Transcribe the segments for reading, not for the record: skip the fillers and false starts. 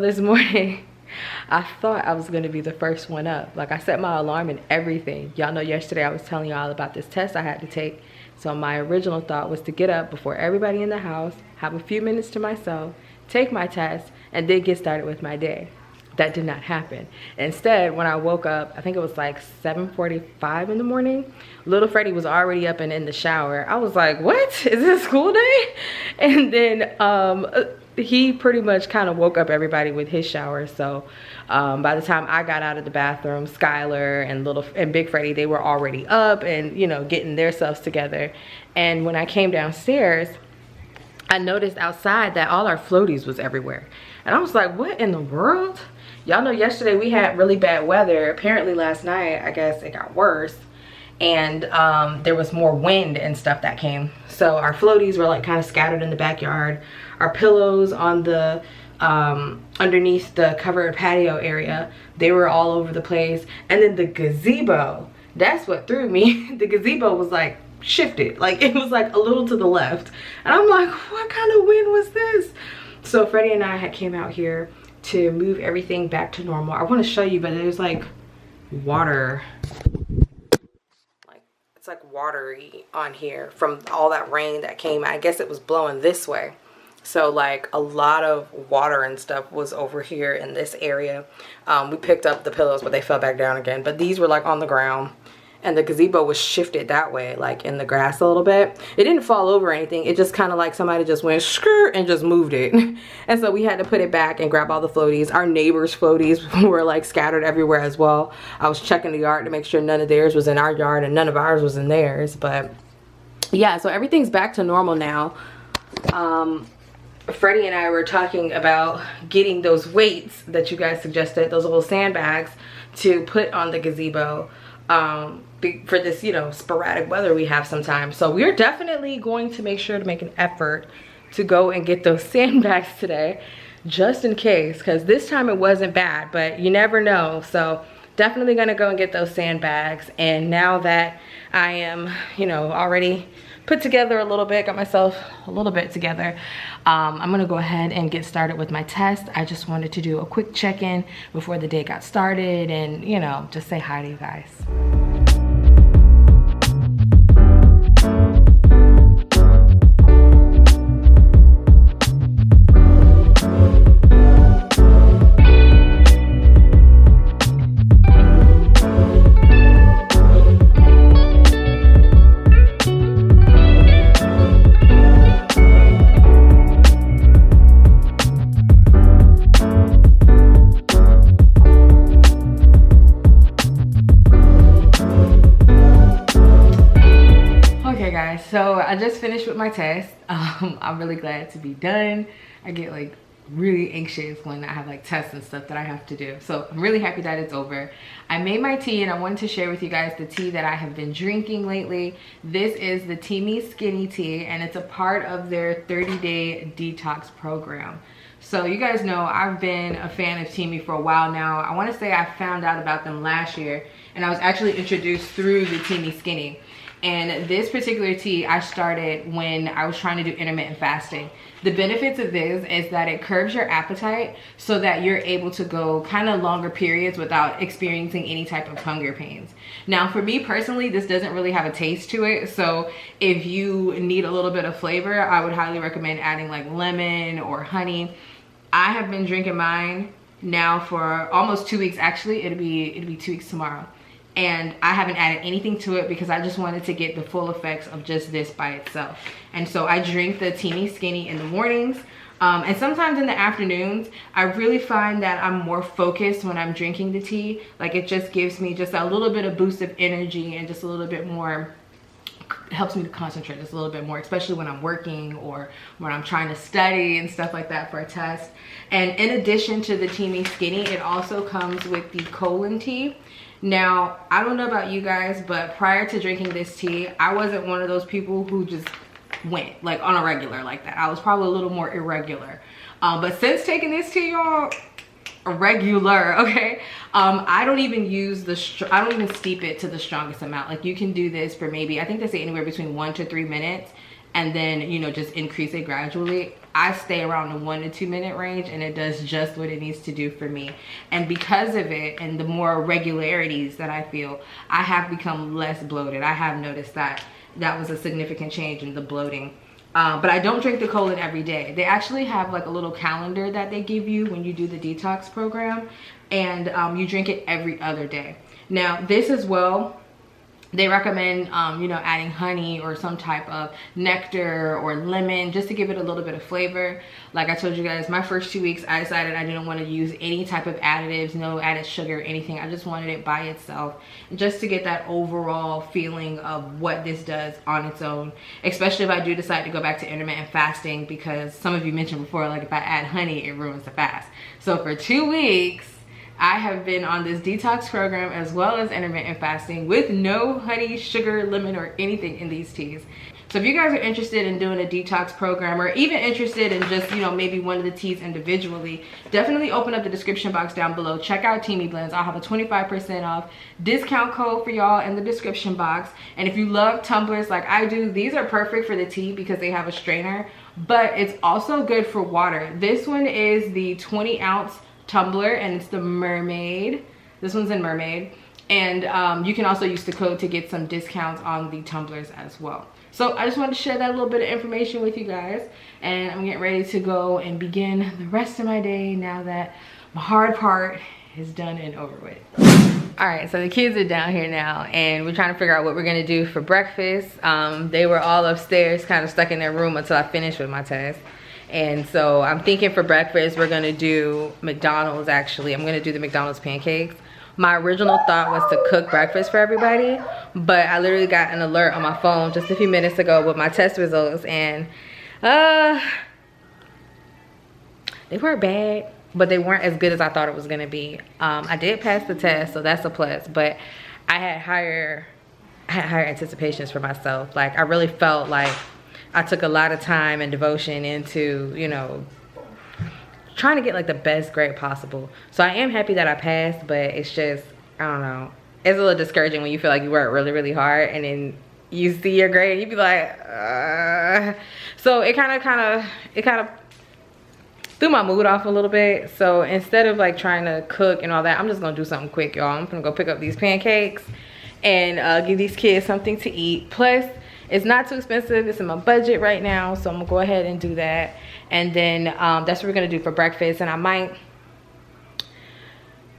this morning, I thought I was gonna be the first one up. Like, I set my alarm and everything. Y'all know yesterday I was telling y'all about this test I had to take. So my original thought was to get up before everybody in the house, have a few minutes to myself, take my test, and then get started with my day. That did not happen. Instead, when I woke up, I think it was like 7:45 in the morning, little Freddie was already up and in the shower. I was like, what? Is it school day? And then he pretty much kind of woke up everybody with his shower. So by the time I got out of the bathroom, Skylar and Big Freddie, they were already up and, you know, getting their selves together. And when I came downstairs, I noticed outside that all our floaties was everywhere. And I was like, what in the world? Y'all know yesterday we had really bad weather. Apparently last night, I guess it got worse. And there was more wind and stuff that came. So our floaties were like kind of scattered in the backyard. Our pillows on the underneath the covered patio area, they were all over the place. And then the gazebo, that's what threw me. The gazebo was like shifted, like it was like a little to the left. And I'm like, what kind of wind was this? So Freddie and I had came out here to move everything back to normal. I want to show you, but there's like water, like it's like watery on here from all that rain that came. I guess it was blowing this way. So like a lot of water and stuff was over here in this area. We picked up the pillows, but they fell back down again. But these were like on the ground. And the gazebo was shifted that way, like in the grass a little bit. It didn't fall over or anything. It just kind of like somebody just went skirt and just moved it. And so we had to put it back and grab all the floaties. Our neighbors' floaties were like scattered everywhere as well. I was checking the yard to make sure none of theirs was in our yard and none of ours was in theirs. But yeah, so everything's back to normal now. Freddie and I were talking about getting those weights that you guys suggested, those little sandbags, to put on the gazebo. For this, you know, sporadic weather we have sometimes. So we're definitely going to make sure to make an effort to go and get those sandbags today, just in case, because this time it wasn't bad, but you never know. So definitely gonna go and get those sandbags. And now that I am, you know, already put together a little bit, got myself a little bit together, I'm gonna go ahead and get started with my test. I just wanted to do a quick check-in before the day got started and, you know, just say hi to you guys. So I just finished with my test. I'm really glad to be done. I get like really anxious when I have like tests and stuff that I have to do. So I'm really happy that it's over. I made my tea and I wanted to share with you guys the tea that I have been drinking lately. This is the Teami Skinny Tea and it's a part of their 30-day detox program. So you guys know I've been a fan of Teami for a while now. I want to say I found out about them last year and I was actually introduced through the Teami Skinny. And this particular tea I started when I was trying to do intermittent fasting. The benefits of this is that it curbs your appetite so that you're able to go kind of longer periods without experiencing any type of hunger pains. Now for me personally, this doesn't really have a taste to it. So if you need a little bit of flavor, I would highly recommend adding like lemon or honey. I have been drinking mine now for almost 2 weeks. Actually, it'll be 2 weeks tomorrow. And I haven't added anything to it because I just wanted to get the full effects of just this by itself. And so I drink the Teami Skinny in the mornings and sometimes in the afternoons. I really find that I'm more focused when I'm drinking the tea. Like it just gives me just a little bit of boost of energy and just a little bit more, helps me to concentrate just a little bit more, especially when I'm working or when I'm trying to study and stuff like that for a test. And in addition to the Teami Skinny, it also comes with the colon tea. Now, I don't know about you guys, but prior to drinking this tea, I wasn't one of those people who just went like on a regular like that. I was probably a little more irregular. But since taking this tea, y'all, regular, okay? I don't even use I don't even steep it to the strongest amount. Like you can do this for maybe, I think they say anywhere between 1 to 3 minutes. and then, you know, just increase it gradually. I stay around the 1 to 2 minute range, and it does just what it needs to do for me. And because of it and the more regularities that I feel, I have become less bloated. I have noticed that was a significant change in the bloating. But I don't drink the colon every day. They actually have like a little calendar that they give you when you do the detox program, and you drink it every other day. Now this as well, they recommend, you know, adding honey or some type of nectar or lemon just to give it a little bit of flavor. Like I told you guys, my first 2 weeks, I decided I didn't want to use any type of additives, no added sugar or anything. I just wanted it by itself, just to get that overall feeling of what this does on its own, especially if I do decide to go back to intermittent fasting, because some of you mentioned before, like if I add honey, it ruins the fast. So for 2 weeks, I have been on this detox program as well as intermittent fasting with no honey, sugar, lemon, or anything in these teas. So if you guys are interested in doing a detox program, or even interested in just, you know, maybe one of the teas individually, definitely open up the description box down below. Check out Teami Blends. I'll have a 25% off discount code for y'all in the description box. And if you love tumblers like I do, these are perfect for the tea because they have a strainer, but it's also good for water. This one is the 20-ounce tumbler, and it's the Mermaid. This one's in Mermaid, and you can also use the code to get some discounts on the tumblers as well. So I just wanted to share that little bit of information with you guys, and I'm getting ready to go and begin the rest of my day now that my hard part is done and over with. All right, so the kids are down here now, and we're trying to figure out what we're gonna do for breakfast. They were all upstairs kind of stuck in their room until I finished with my test. And so I'm thinking for breakfast, we're gonna do McDonald's. Actually, I'm gonna do the McDonald's pancakes. My original thought was to cook breakfast for everybody, but I literally got an alert on my phone just a few minutes ago with my test results, and they weren't bad, but they weren't as good as I thought it was gonna be. I did pass the test, so that's a plus, but I had higher anticipations for myself. Like, I really felt like I took a lot of time and devotion into, you know, trying to get like the best grade possible. So I am happy that I passed, but it's just, I don't know, it's a little discouraging when you feel like you worked really, really hard and then you see your grade and you be like, So it kind of threw my mood off a little bit. So instead of like trying to cook and all that, I'm just gonna do something quick, y'all. I'm gonna go pick up these pancakes and give these kids something to eat. Plus, it's not too expensive. It's in my budget right now, so I'm gonna go ahead and do that. And then that's what we're gonna do for breakfast. And I might,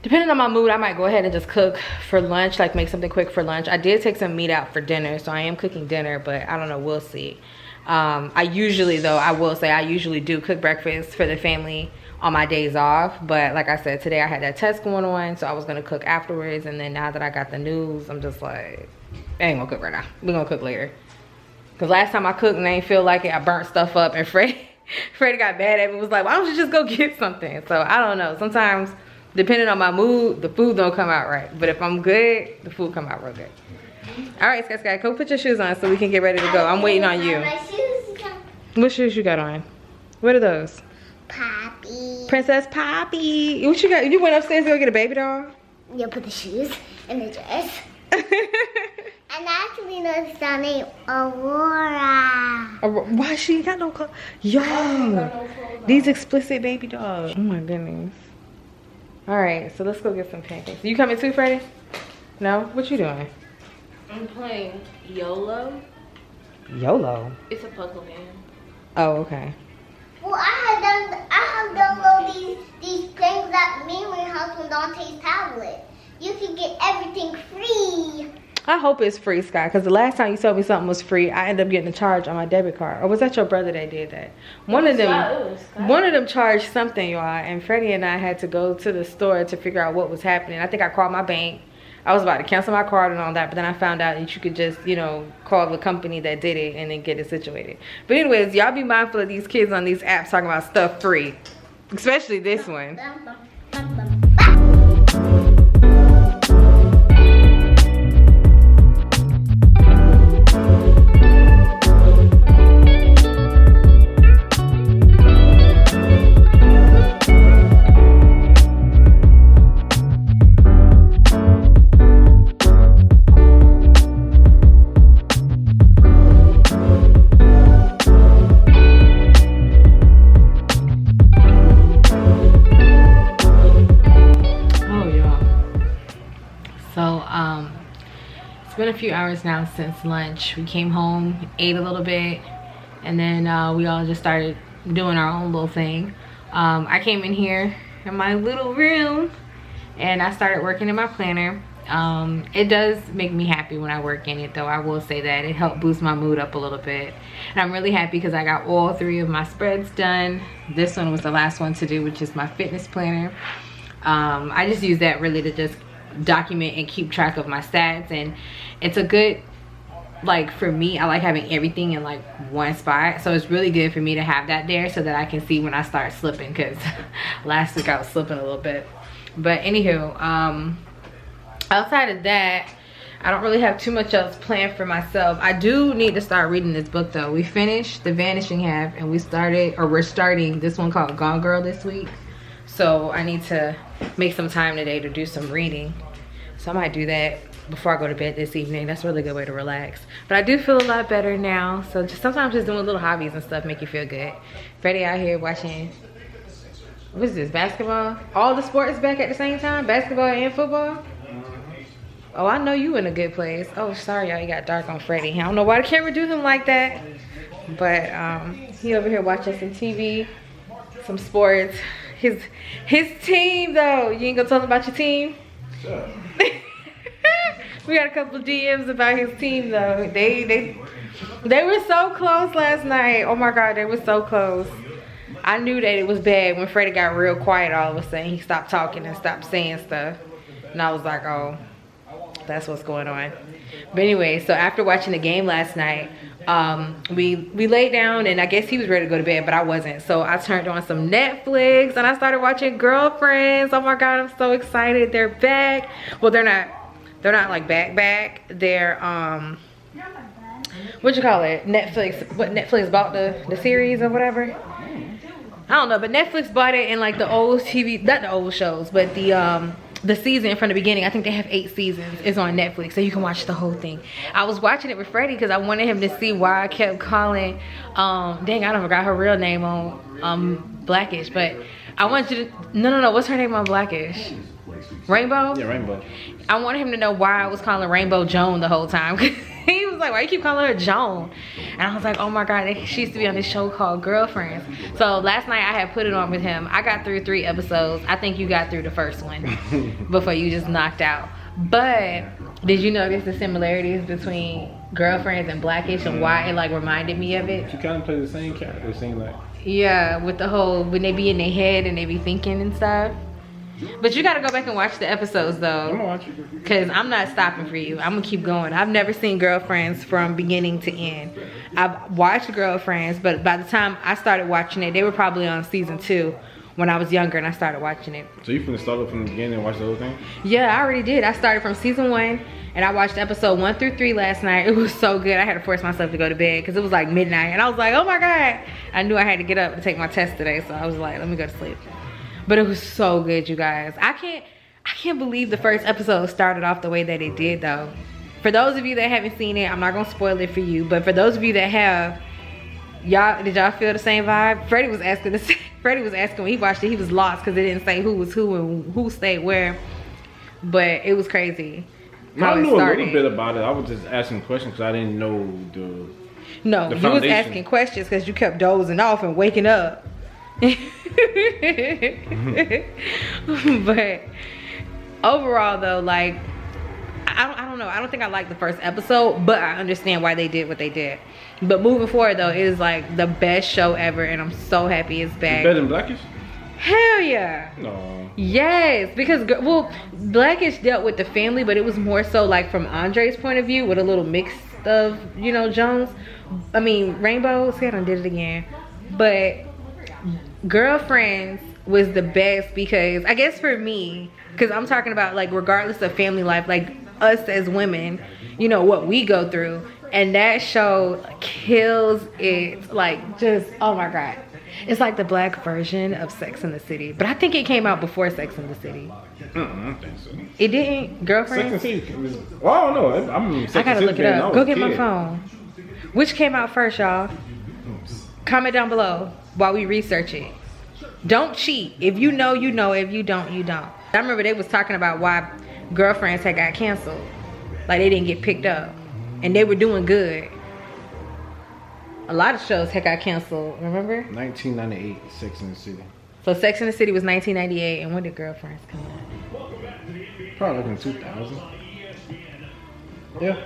depending on my mood, I might go ahead and just cook for lunch, like make something quick for lunch. I did take some meat out for dinner, so I am cooking dinner, but I don't know, we'll see. I usually do cook breakfast for the family on my days off, but like I said, today I had that test going on, so I was gonna cook afterwards. And then now that I got the news, I'm just like, I ain't gonna cook right now. We're gonna cook later. Cause last time I cooked and I ain't feel like it, I burnt stuff up, and Freddie got mad at me, was like, why don't you just go get something? So I don't know, sometimes depending on my mood, the food don't come out right, but if I'm good, the food come out real good. All right, Sky, go put your shoes on so we can get ready to go. I'm waiting on you. What shoes you got on? What are those? Poppy. Princess Poppy. What you got? You went upstairs to go get a baby doll? You put the shoes in the dress. And actually noticed her name Aurora. Why she ain't got no clothes? Yo, these explicit baby dolls. Oh my goodness. All right, so let's go get some pancakes. You coming too, Freddie? No? What you doing? I'm playing YOLO. YOLO? It's a puzzle game. Oh, okay. Well, I have downloaded these things at Memory House on Dante's tablet. You can get everything free. I hope it's free, Sky, because the last time you told me something was free, I ended up getting a charge on my debit card. Or was that your brother that did that? One of them charged something, y'all, and Freddie and I had to go to the store to figure out what was happening. I think I called my bank. I was about to cancel my card and all that, but then I found out that you could just, you know, call the company that did it and then get it situated. But anyways, y'all be mindful of these kids on these apps talking about stuff free, especially this one. So it's been a few hours now since lunch. We came home, ate a little bit, and then we all just started doing our own little thing. I came in here in my little room and I started working in my planner. It does make me happy when I work in it, though. I will say that it helped boost my mood up a little bit, and I'm really happy because I got all 3 of my spreads done. This one was the last one to do, which is my fitness planner. I just use that really to just document and keep track of my stats, and it's a good, like, for me, I like having everything in like one spot, so it's really good for me to have that there so that I can see when I start slipping, because last week I was slipping a little bit. But anywho, outside of that, I don't really have too much else planned for myself. I do need to start reading this book though. We finished The Vanishing Half and we're starting this one called Gone Girl this week. So I need to make some time today to do some reading. So I might do that before I go to bed this evening. That's a really good way to relax. But I do feel a lot better now. So sometimes just doing little hobbies and stuff make you feel good. Freddie out here watching, what is this, basketball? All the sports back at the same time? Basketball and football? Oh, I know you in a good place. Oh, sorry, y'all, you got dark on Freddie. I don't know why the camera do him like that. But he over here watching some TV, some sports. His team, though. You ain't gonna tell him about your team? Sure. We got a couple of DMs about his team, though. They were so close last night. Oh, my God, they were so close. I knew that it was bad when Freddie got real quiet all of a sudden. He stopped talking and stopped saying stuff. And I was like, oh, that's what's going on. But anyway, so after watching the game last night, we laid down and I guess he was ready to go to bed, but I wasn't. So I turned on some Netflix and I started watching Girlfriends. Oh my God, I'm so excited. They're back. Well, they're not like back. They're what you call it? Netflix bought the series or whatever. I don't know, but Netflix bought it in like the old TV, not the old shows, but the season from the beginning. I think they have 8 seasons. It's on Netflix, so you can watch the whole thing. I was watching it with Freddie because I wanted him to see why I kept calling, dang, I don't forgot her real name on Blackish, but I want you to, no, what's her name on Blackish? Rainbow? Yeah, Rainbow. I wanted him to know why I was calling Rainbow Joan the whole time. He was like, why you keep calling her Joan? And I was like, oh my God, she used to be on this show called Girlfriends. So last night I had put it on with him. I got through 3 episodes. I think you got through the first one before you just knocked out. But did you notice the similarities between Girlfriends and Blackish and why it like reminded me of it? She kind of plays the same character, it seems like. Yeah, with the whole, when they be in their head and they be thinking and stuff. But you gotta go back and watch the episodes though. I'm gonna watch it. Cause I'm not stopping for you. I'm gonna keep going. I've never seen Girlfriends from beginning to end. I've watched Girlfriends, but by the time I started watching it, they were probably on season 2 when I was younger and I started watching it. So you finna start up from the beginning and watch the whole thing? Yeah, I already did. I started from season 1 and I watched episode 1 through 3 last night. It was so good. I had to force myself to go to bed because it was like midnight and I was like, oh my God. I knew I had to get up to take my test today, so I was like, let me go to sleep. But it was so good, you guys. I can't believe the first episode started off the way that it did though. For those of you that haven't seen it, I'm not gonna spoil it for you, but for those of you that have, did y'all feel the same vibe? Freddie was asking when he watched it, he was lost because it didn't say who was who and who stayed where. But it was crazy. I knew a little bit about it. I was just asking questions because I didn't know No, you was asking questions because you kept dozing off and waking up. But overall though, like I don't know, I don't think I liked the first episode, but I understand why they did what they did. But moving forward though, it is like the best show ever and I'm so happy it's back. Better than Blackish? Hell yeah. No. Yes, because well, Blackish dealt with the family, but it was more so like from Andre's point of view with a little mix of, you know, Rainbow. See, I done did it again. But Girlfriends was the best because I guess for me, because I'm talking about like regardless of family life, like us as women, you know what we go through, and that show kills it. Like just, oh my God, it's like the black version of Sex and the City, but I think it came out before Sex and the City. I don't think so. It didn't? Girlfriends? Sex and the City was, well, I don't know. I gotta look it up. Go get my phone. Which came out first, y'all? Comment down below while we research it. Don't cheat. If you know, you know. If you don't, you don't. I remember they was talking about why Girlfriends had got canceled. Like they didn't get picked up. And they were doing good. A lot of shows had got canceled, remember? 1998, Sex and the City. So Sex and the City was 1998, and when did Girlfriends come out? Probably like in 2000. Yeah,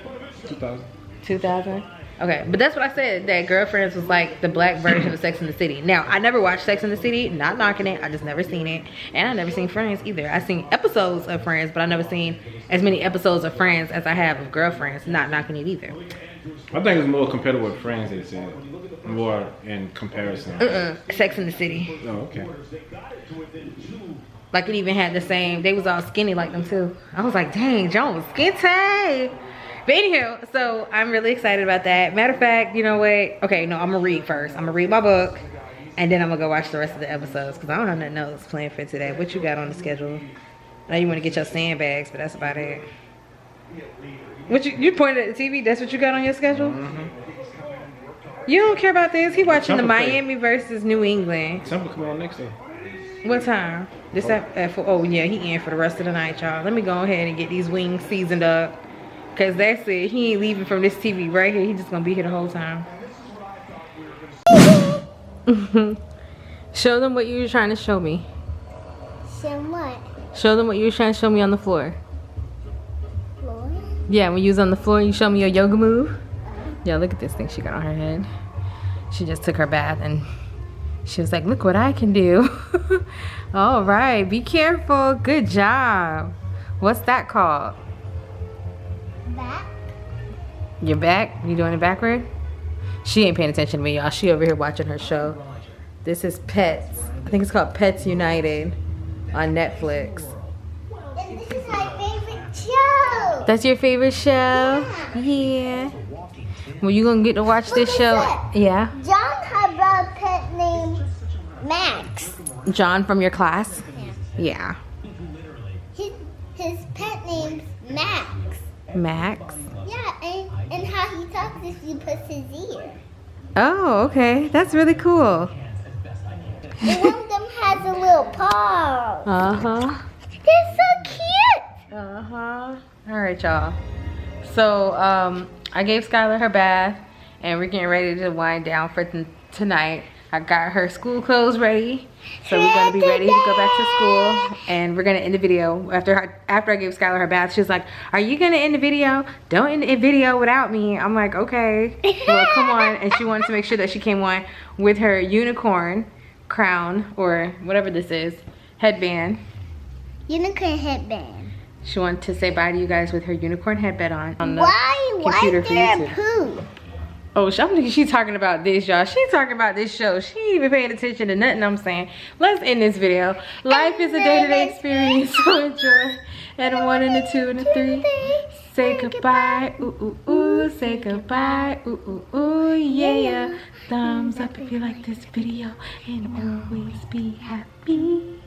2000. 2000? Okay, but that's what I said, that Girlfriends was like the black version of Sex and the City. Now, I never watched Sex and the City, not knocking it, I just never seen it. And I never seen Friends either. I seen episodes of Friends, but I never seen as many episodes of Friends as I have of Girlfriends, not knocking it either. I think it's more competitive with Friends, they said. More in comparison. Sex and the City. Oh, okay. Like it even had the same, they was all skinny like them too. I was like, dang, Jones, skinny. But anywho, so I'm really excited about that. Matter of fact, you know what? Okay, no, I'm gonna read first. I'm gonna read my book, and then I'm gonna go watch the rest of the episodes because I don't have nothing else planned for today. What you got on the schedule? I know you want to get your sandbags, but that's about it. What you pointed at the TV? That's what you got on your schedule? You don't care about this? He watching the Miami versus New England. Temple come on next day. What time? This at 4. Oh yeah, he in for the rest of the night, y'all. Let me go ahead and get these wings seasoned up. Cause that's it. He ain't leaving from this TV right here. He just gonna be here the whole time. Show them what you were trying to show me. Show what? Show them what you were trying to show me on the floor. Floor? Yeah, when you was on the floor, you showed me your yoga move. Yeah, look at this thing she got on her head. She just took her bath and she was like, look what I can do. All right, be careful. Good job. What's that called? Back? Your back? You doing it backward? She ain't paying attention to me, y'all. She over here watching her show. This is Pets. I think it's called Pets United on Netflix. And this is my favorite show. That's your favorite show? Yeah. Well, you gonna get to watch this show? Yeah. John had a pet named Max. John from your class? Yeah. His pet name's Max. Max. Yeah, and how he talks is he puts his ear. Oh, okay. That's really cool. And one of them has a little paw. Uh-huh. They're so cute. Uh-huh. All right, y'all. So, I gave Skylar her bath, and we're getting ready to wind down for tonight. I got her school clothes ready, so we're gonna be ready to go back to school, and we're gonna end the video after I gave Skylar her bath. She was like, "Are you gonna end the video? Don't end the video without me." I'm like, "Okay, well, come on." And she wanted to make sure that she came on with her unicorn crown or whatever this is, headband. Unicorn headband. She wanted to say bye to you guys with her unicorn headband on the Why computer is for there a YouTube. poo? Oh, I'm thinking she's talking about this, y'all. She's talking about this show. She ain't even paying attention to nothing I'm saying. Let's end this video. Life is a day-to-day experience, so enjoy. And a 1 and a 2 and a 3. Say goodbye. Ooh, ooh, ooh. Say goodbye. Ooh, ooh, ooh. Yeah. Thumbs up if you like this video. And always be happy.